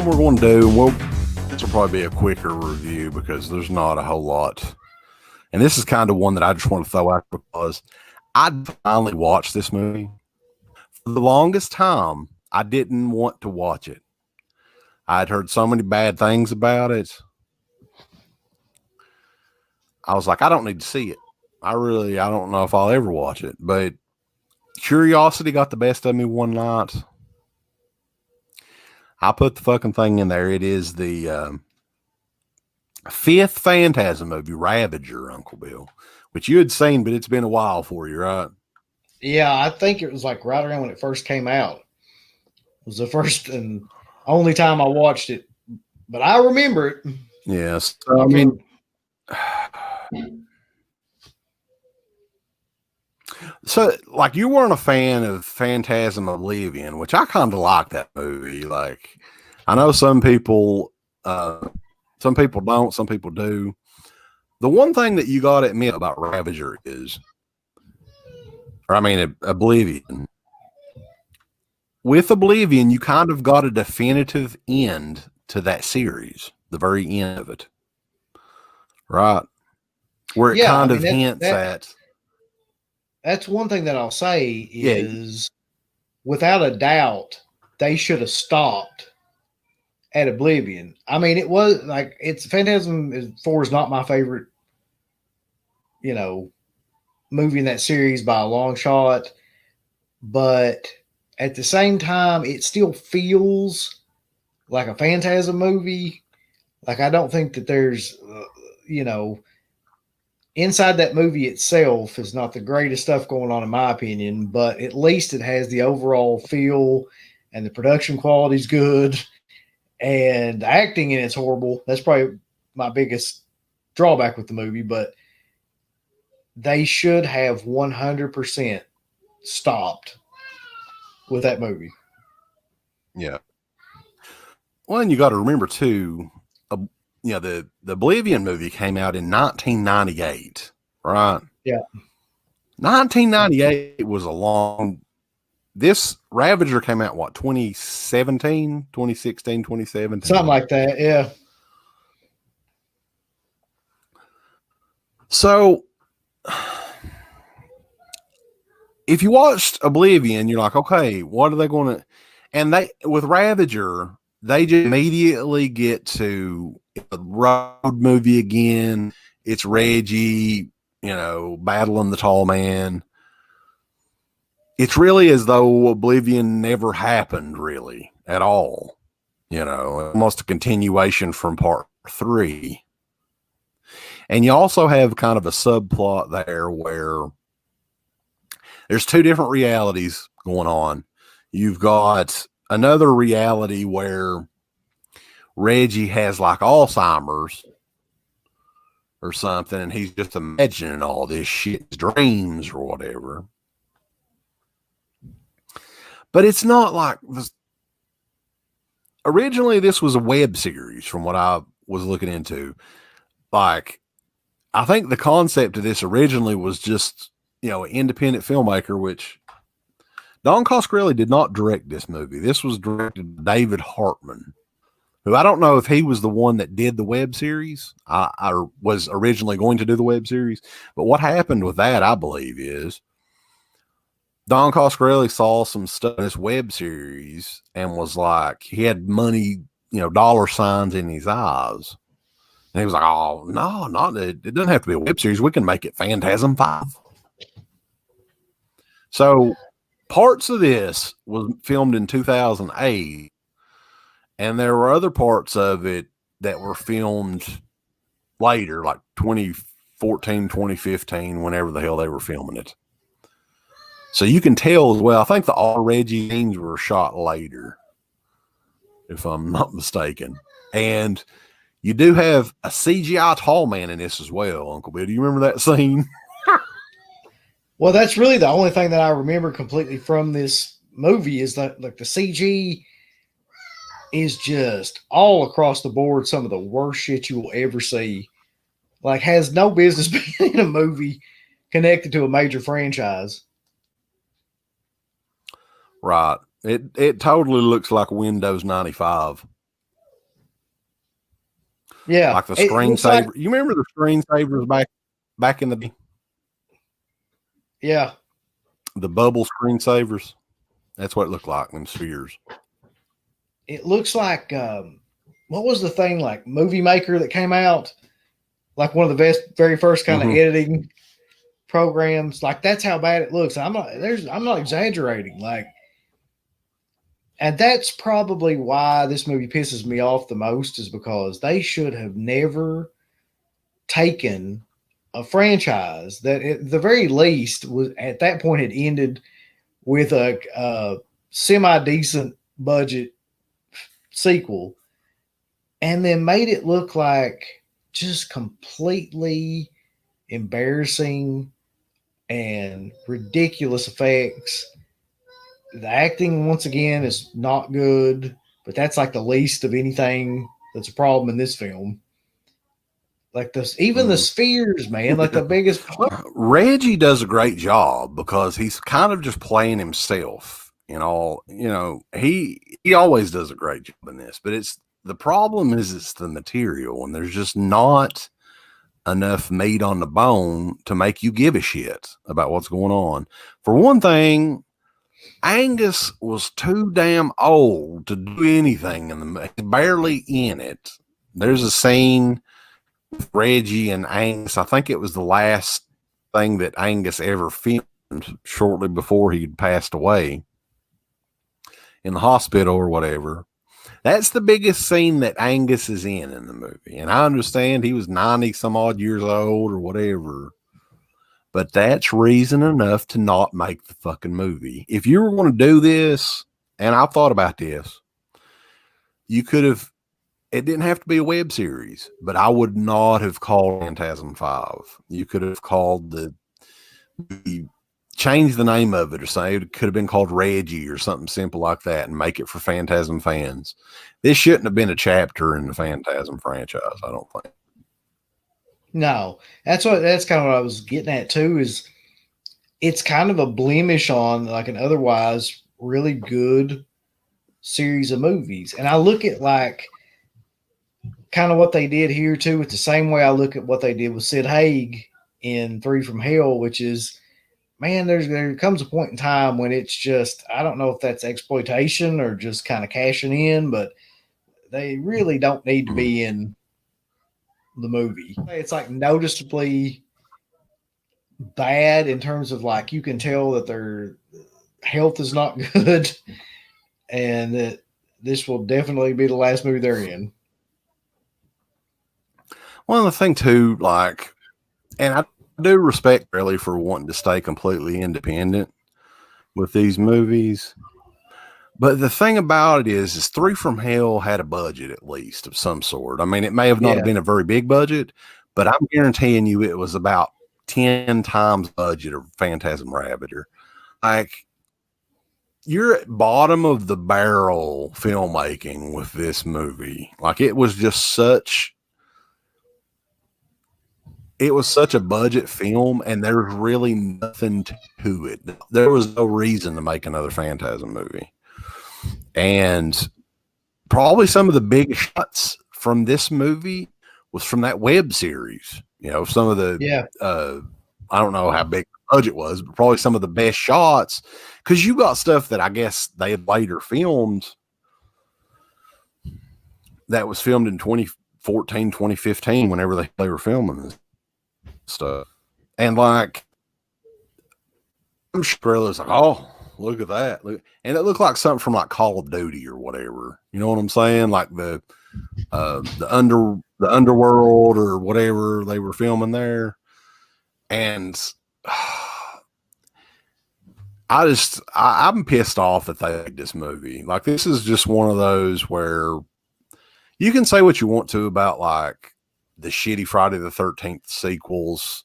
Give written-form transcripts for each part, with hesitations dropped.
thing we're going to do, this will probably be a quicker review because there's not a whole lot. And this is kind of one that I just want to throw out because I finally watched this movie. For the longest time, I didn't want to watch it. I'd heard so many bad things about it. I was like, I don't need to see it. I don't know if I'll ever watch it. But curiosity got the best of me one night. I put the fucking thing in there. It is the fifth Phantasm movie, RaVager, Uncle Bill, which you had seen, but it's been a while for you, right? Yeah, I think it was like right around when it first came out. It was the first and only time I watched it, but I remember it. Yes. I mean, so like you weren't a fan of Phantasm Oblivion, which I kind of like that movie. Like, I know some people don't, some people do. The one thing that you got to admit about RaVager is, Oblivion. With Oblivion, you kind of got a definitive end to that series, the very end of it, right? Where it hints at. That's one thing that I'll say is, without a doubt, they should have stopped at Oblivion. I mean, it was like, Phantasm 4 is not my favorite, movie in that series by a long shot, but at the same time, it still feels like a Phantasm movie. Like, I don't think that there's, inside that movie itself is not the greatest stuff going on, in my opinion, but at least it has the overall feel and the production quality is good and the acting in it's horrible. That's probably my biggest drawback with the movie, but they should have 100% stopped with that movie. Yeah. Well, and you got to remember too, the Oblivion movie came out in 1998, right? Yeah. 1998 was this RaVager came out, 2017, 2016, 2017? Something like that, yeah. So, if you watched Oblivion, you're like, okay, what are they going to... And with RaVager, they just immediately get to a road movie again. It's Reggie, battling the tall man. It's really as though Oblivion never happened, really, at all. Almost a continuation from part 3. And you also have kind of a subplot there where there's two different realities going on. You've got another reality where Reggie has like Alzheimer's or something, and he's just imagining all this shit, dreams or whatever. But it's not like this. Originally, this was a web series from what I was looking into. Like, I think the concept of this originally was just, an independent filmmaker, which Don Coscarelli did not direct this movie. This was directed by David Hartman, who I don't know if he was the one that did the web series. I was originally going to do the web series, but what happened with that, I believe, is Don Coscarelli saw some stuff in this web series and was like, he had money, dollar signs in his eyes. And he was like, oh, no, it doesn't have to be a web series. We can make it Phantasm 5. So parts of this was filmed in 2008, and there were other parts of it that were filmed later, like 2014, 2015, whenever the hell they were filming it. So you can tell as well. I think the all Reggie scenes were shot later, if I'm not mistaken. And you do have a CGI tall man in this as well, Uncle Bill. Do you remember that scene? Well, that's really the only thing that I remember completely from this movie is that, like, the CG is just all across the board some of the worst shit you will ever see. Like, has no business being in a movie connected to a major franchise. Right. It totally looks like Windows 95. Yeah, like the it looks like, screensaver. You remember the screensavers back in the day? yeah, The bubble screensavers. That's what it looked like, them spheres. it looks like what was the thing like Movie Maker that came out? Like one of the very first kind of editing programs. Like that's how bad it looks. I'm not exaggerating. Like, and that's probably why this movie pisses me off the most, is because they should have never taken a franchise that at the very least was at that point had ended with a semi decent budget sequel, and then made it look like just completely embarrassing and ridiculous effects. The acting, once again, is not good, but that's like the least of anything that's a problem in this film. Like even the spheres, man, like the biggest. Reggie does a great job because he's kind of just playing himself. He always does a great job in this, but the problem is it's the material, and there's just not enough meat on the bone to make you give a shit about what's going on. For one thing, Angus was too damn old to do anything he's barely in it. There's a scene with Reggie and Angus. I think it was the last thing that Angus ever filmed shortly before he passed away in the hospital or whatever. That's the biggest scene that Angus is in the movie. And I understand he was 90 some odd years old or whatever, but that's reason enough to not make the fucking movie. If you were going to do this, and I've thought about this, you could have, it didn't have to be a web series, but I would not have called Phantasm 5. You could have called change the name of it, or say it could have been called Reggie or something simple like that, and make it for Phantasm fans. This shouldn't have been a chapter in the Phantasm franchise, I don't think. No, that's kind of what I was getting at too, is it's kind of a blemish on like an otherwise really good series of movies. And I look at like kind of what they did here too, with the same way I look at what they did with Sid Haig in 3 from Hell, which is, man, there comes a point in time when it's just, I don't know if that's exploitation or just kind of cashing in, but they really don't need to be in the movie. It's like noticeably bad in terms of like, you can tell that their health is not good and that this will definitely be the last movie they're in. One of the thing too, like, and I do respect really for wanting to stay completely independent with these movies. But the thing about it is 3 from Hell had a budget at least of some sort. I mean, it may have not have been a very big budget, but I'm guaranteeing you it was about 10 times budget of Phantasm RaVager. Like, you're at bottom of the barrel filmmaking with this movie. Like, it was such a budget film, and there's really nothing to it. There was no reason to make another Phantasm movie. And probably some of the biggest shots from this movie was from that web series. Some of the, I don't know how big the budget was, but probably some of the best shots, because you got stuff that I guess they had later filmed that was filmed in 2014, 2015, whenever they were filming this stuff. And like, I'm sure it was like, oh, look at that. And it looked like something from like Call of Duty or whatever. You know what I'm saying? Like the underworld or whatever they were filming there. And I'm pissed off that they made this movie. Like, this is just one of those where you can say what you want to about like the shitty Friday the 13th sequels,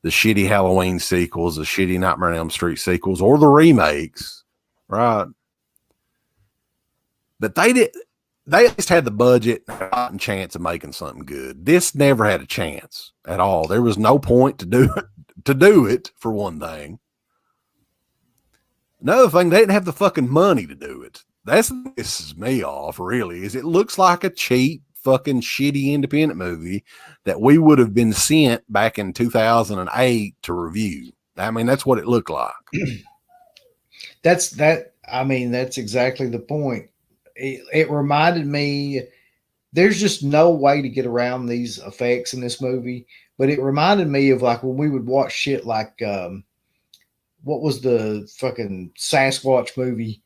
the shitty Halloween sequels, the shitty Nightmare on Elm Street sequels, or the remakes, right? But they at least had the budget and chance of making something good. This never had a chance at all. There was no point to do it, for one thing. Another thing, they didn't have the fucking money to do it. This pisses me off, really, is it looks like a cheap fucking shitty independent movie that we would have been sent back in 2008 to review. I mean, that's what it looked like. That's exactly the point. It reminded me, there's just no way to get around these effects in this movie, but it reminded me of like when we would watch shit like, what was the fucking Sasquatch movie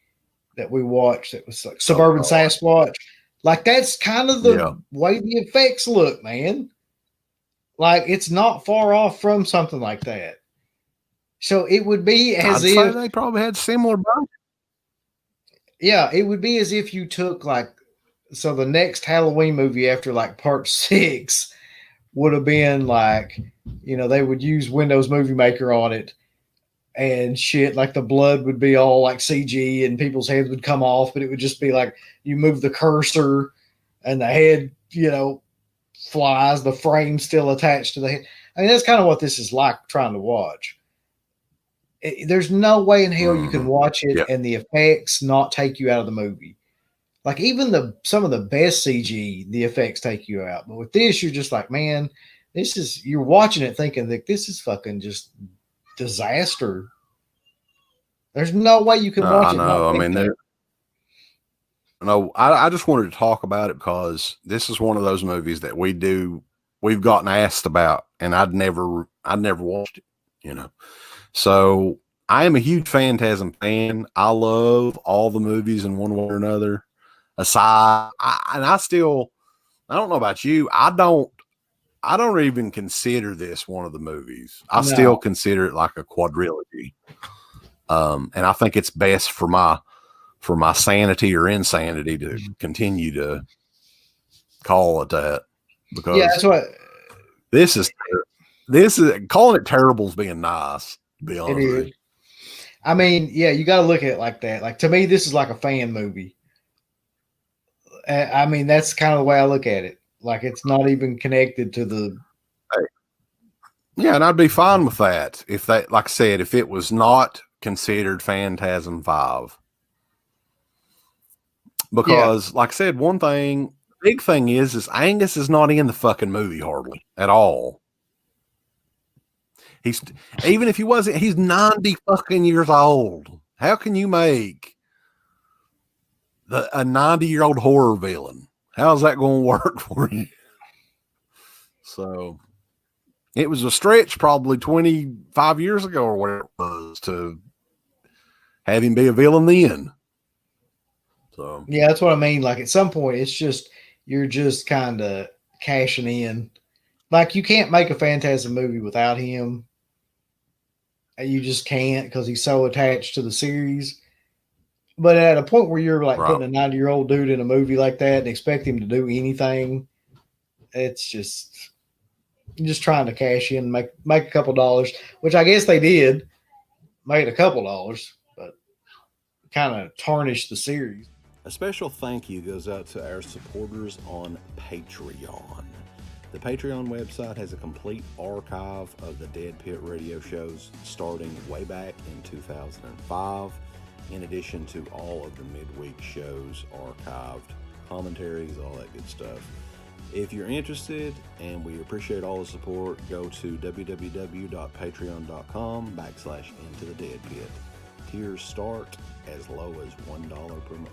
that we watched? That was like Suburban Sasquatch. Like that's kind of the way the effects look, man. Like it's not far off from something like that. So it would be as if they probably had similar budget. Yeah, it would be as if you took so the next Halloween movie after like part 6 would have been like, they would use Windows Movie Maker on it and shit. Like the blood would be all like CG and people's heads would come off, but it would just be like you move the cursor and the head, flies, the frame still attached to the head. I mean, that's kind of what this is like trying to watch. There's no way in hell you can watch it and the effects not take you out of the movie. Like even some of the best CG, the effects take you out. But with this, you're just like, man, you're watching it thinking that this is fucking just disaster. There's no way you can watch it. I know. I mean, I just wanted to talk about it because this is one of those movies that we've gotten asked about, and I'd never watched it, So I am a huge Phantasm fan. I love all the movies in one way or another. I don't know about you. I don't even consider this one of the movies. I still consider it like a quadrilogy. And I think it's best for my sanity or insanity to continue to call it that, because that's what this is calling it terrible is being nice, to be honest with you. I mean, you got to look at it like that. Like to me, this is like a fan movie. I mean, that's kind of the way I look at it. Like it's not even connected to the. Yeah, and I'd be fine with that if that, like I said, if it was not considered Phantasm 5. Because, like I said, big thing is Angus is not in the fucking movie hardly at all. Even if he wasn't, he's 90 fucking years old. How can you make a 90-year-old horror villain? How's that going to work for you? So it was a stretch probably 25 years ago or whatever it was to have him be a villain then. So yeah, that's what I mean. Like at some point, you're just kind of cashing in. Like you can't make a Phantasm movie without him. You just can't because he's so attached to the series. But at a point where you're like putting a 90-year-old dude in a movie like that and expect him to do anything, it's just you're just trying to cash in, make a couple dollars, which I guess they did, made a couple dollars, but kind of tarnished the series. A special thank you goes out to our supporters on Patreon. The Patreon website has a complete archive of the DEADPIT Radio shows starting way back in 2005, in addition to all of the midweek shows archived, commentaries, all that good stuff. If you're interested, and we appreciate all the support, go to www.patreon.com/IntoTheDeadPit. Tiers start as low as $1 per month.